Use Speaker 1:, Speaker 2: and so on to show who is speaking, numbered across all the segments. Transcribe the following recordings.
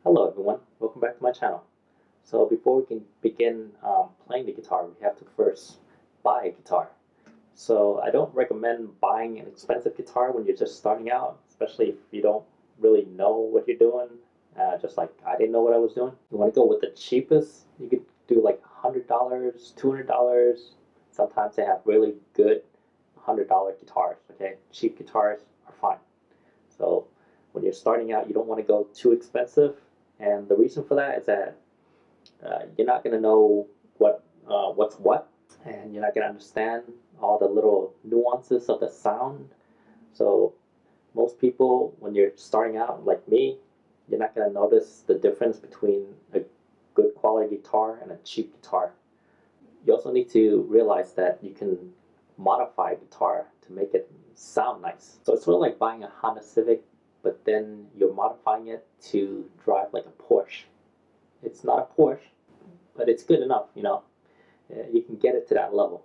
Speaker 1: Hello everyone, welcome back to my channel. So before we can begin playing the guitar, we have to first buy a guitar. So I don't recommend buying an expensive guitar when you're just starting out, especially if you don't really know what you're doing, just like I didn't know what I was doing. You want to go with the cheapest. You could do like $100, $200. Sometimes they have really good $100 guitars, okay? Cheap guitars are fine. So when you're starting out, you don't want to go too expensive. And the reason for that is that you're not going to know what's what, and you're not going to understand all the little nuances of the sound. So most people, when you're starting out, like me, you're not going to notice the difference between a good quality guitar and a cheap guitar. You also need to realize that you can modify a guitar to make it sound nice. So it's sort of like buying a Honda Civic, but then you're modifying it to drive like a Porsche. It's not a Porsche, but it's good enough, you know. You can get it to that level.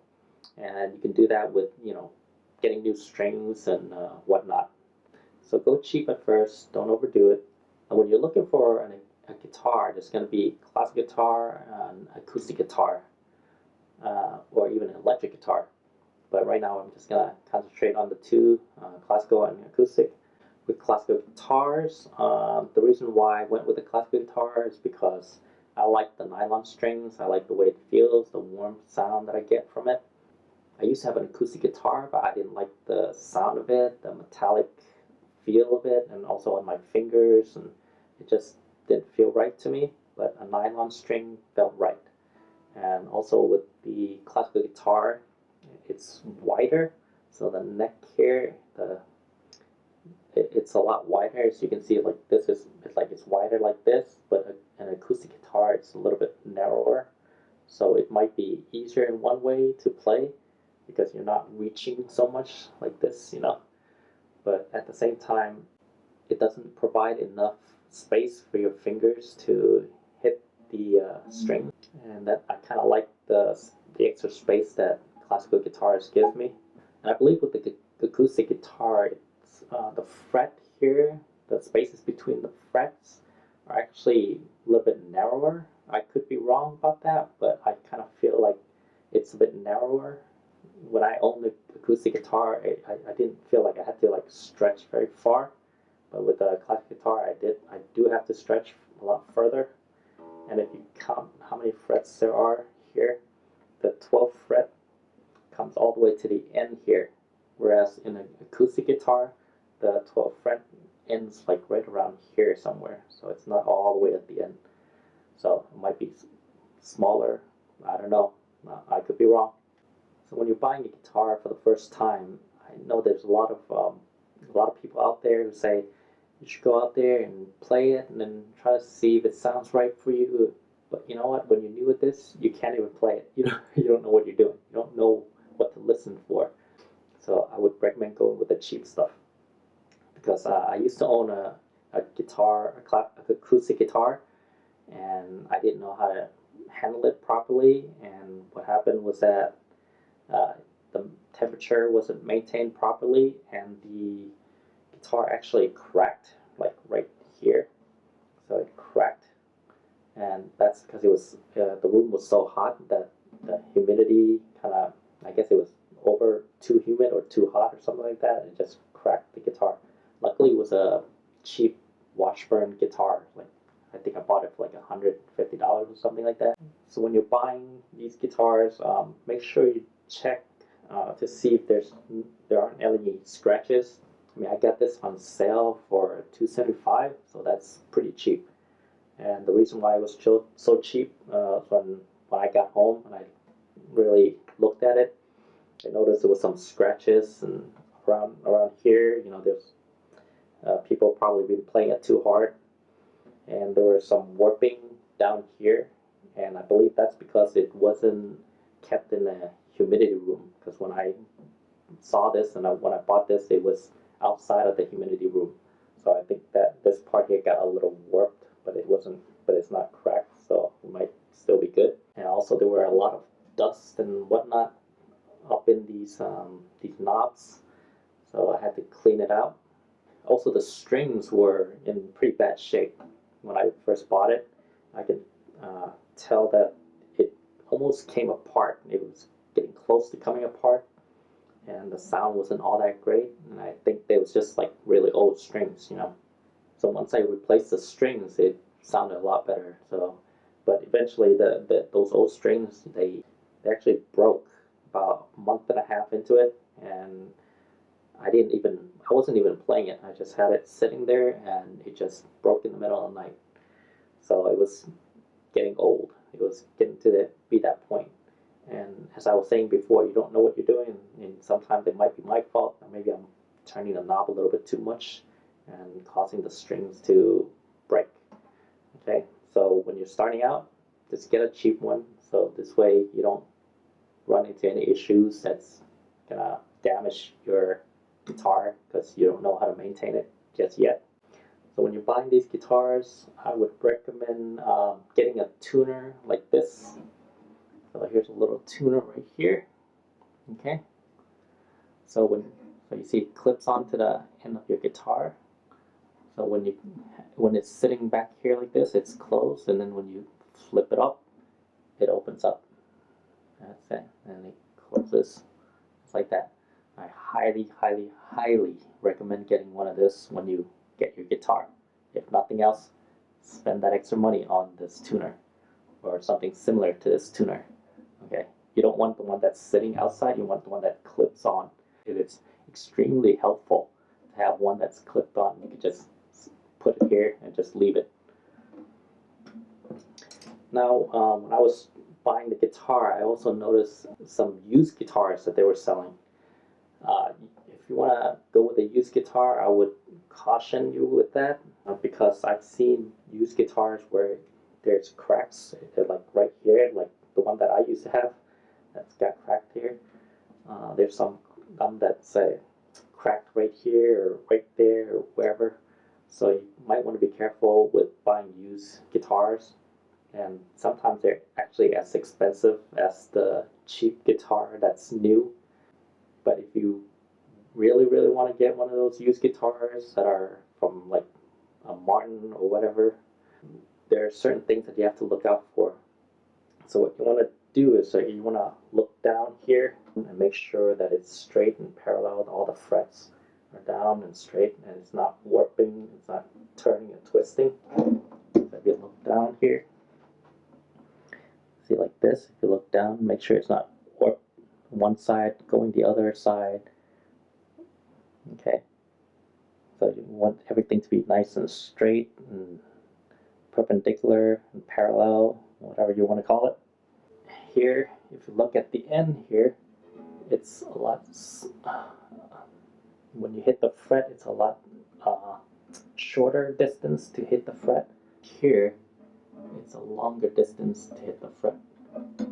Speaker 1: And you can do that with, getting new strings and whatnot. So go cheap at first, don't overdo it. And when you're looking for a guitar, there's going to be classic guitar, an acoustic guitar, or even an electric guitar. But right now I'm just going to concentrate on the two, classical and acoustic. With classical guitars, the reason why I went with the classical guitar is because I like the nylon strings, I like the way it feels, the warm sound that I get from it. I used to have an acoustic guitar, but I didn't like the sound of it, the metallic feel of it, and also on my fingers, and it just didn't feel right to me. But a nylon string felt right. And also with the classical guitar, it's wider, so the neck here, it's a lot wider. As you can see, like this is it's wider like this, but an acoustic guitar, it's a little bit narrower. So it might be easier in one way to play because you're not reaching so much like this, But at the same time, it doesn't provide enough space for your fingers to hit the string, and that I kind of like the extra space that classical guitars give me. And I believe with the acoustic guitar, it's the fret here, the spaces between the frets are actually a little bit narrower. I could be wrong about that, but I kind of feel like it's a bit narrower. When I owned the acoustic guitar, I didn't feel like I had to like stretch very far, but with the classic guitar, I do have to stretch a lot further. And if you count how many frets there are here, the 12th fret comes all the way to the end here, whereas in an acoustic guitar, the 12th fret ends like right around here somewhere, so it's not all the way at the end. So it might be smaller. I don't know. I could be wrong. So when you're buying a guitar for the first time, I know there's a lot of people out there who say you should go out there and play it and then try to see if it sounds right for you. But you know what? When you're new at this, you can't even play it. You don't know what you're doing. You don't know what to listen for. So I would recommend going with the cheap stuff because I used to own a guitar, a acoustic guitar, and I didn't know how to handle it properly. And what happened was that uh, the temperature wasn't maintained properly, and the guitar actually cracked, like right here. So it cracked, and that's because it was the room was so hot that the humidity kind of, I guess it was over too humid or too hot or something like that. It just cracked the guitar. Luckily, it was a cheap Washburn guitar. Like I think I bought it for like $150 or something like that. So when you're buying these guitars, make sure you check to see if there aren't any scratches. I mean, I got this on sale for $275, so that's pretty cheap. And the reason why it was so cheap when I got home and I really looked at it, I noticed there was some scratches and around here. There's people probably been playing it too hard, and there was some warping down here, and I believe that's because it wasn't kept in a humidity room. Because when I saw this and when I bought this, it was outside of the humidity room. So I think that this part here got a little warped, but it wasn't, but it's not cracked, so it might still be good. And also there were a lot of dust and whatnot up in these knobs, so I had to clean it out. Also the strings were in pretty bad shape. when I first bought it, I could tell that it almost came apart. It was getting close to coming apart, and the sound wasn't all that great. And I think they was just like really old strings, you know. So once I replaced the strings, it sounded a lot better. So, but eventually those old strings they actually broke about a month and a half into it, and I wasn't even playing it. I just had it sitting there, and it just broke in the middle of the night. So it was getting old. It was getting to be that point. And as I was saying before, you don't know what you're doing, and sometimes it might be my fault, or maybe I'm turning the knob a little bit too much and causing the strings to break. Okay, so when you're starting out, just get a cheap one, so this way you don't run into any issues that's gonna damage your guitar because you don't know how to maintain it just yet. So when you're buying these guitars, I would recommend getting a tuner like this. So here's a little tuner right here. Okay. So you see it clips onto the end of your guitar. So when it's sitting back here like this, it's closed, and then when you flip it up, it opens up. That's it, and it closes. It's like that. I highly, highly, highly recommend getting one of this when you get your guitar. If nothing else, spend that extra money on this tuner or something similar to this tuner. Okay, you don't want the one that's sitting outside. You want the one that clips on. It is extremely helpful to have one that's clipped on. You can just put it here and just leave it. Now, when I was buying the guitar, I also noticed some used guitars that they were selling. If you want to go with a used guitar, I would caution you with that because I've seen used guitars where there's cracks. They're like right here, like the one that I used to have that's got cracked here. There's some that's cracked right here or right there or wherever. So you might want to be careful with buying used guitars. And sometimes they're actually as expensive as the cheap guitar that's new. But if you really, really want to get one of those used guitars that are from like a Martin or whatever, there are certain things that you have to look out for. So what you want to do is you want to look down here and make sure that it's straight and parallel. All the frets are down and straight, and it's not warping, it's not turning and twisting. So if you look down here, see like this, if you look down, make sure it's not warped one side going the other side. Okay, so you want everything to be nice and straight and perpendicular and parallel, whatever you want to call it. Here, if you look at the end here, it's a lot, when you hit the fret, it's a lot shorter distance to hit the fret. Here, it's a longer distance to hit the fret.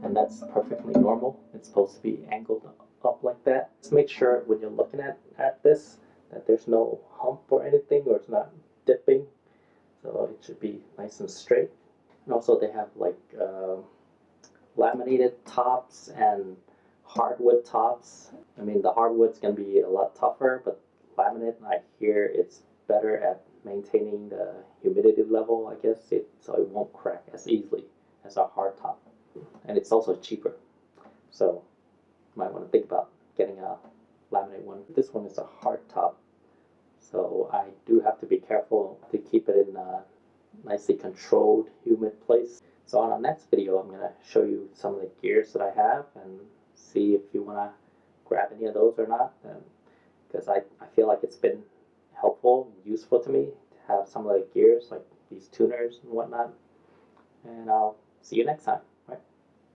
Speaker 1: And that's perfectly normal. It's supposed to be angled up like that. Just make sure when you're looking at this that there's no hump or anything, or it's not dipping. So it should be nice and straight. And also they have like laminated tops and hardwood tops. I mean, the hardwood's gonna be a lot tougher, but laminate, I hear it's better at maintaining the humidity level, I guess, so it won't crack as easily as a hard top. And it's also cheaper. So you might want to think about getting a laminate one. This one is a hard top, so I do have to be careful to keep it in a nicely controlled, humid place. So on our next video, I'm going to show you some of the gears that I have and see if you want to grab any of those or not. Because I feel like it's been helpful and useful to me to have some of the gears, like these tuners and whatnot. And I'll see you next time.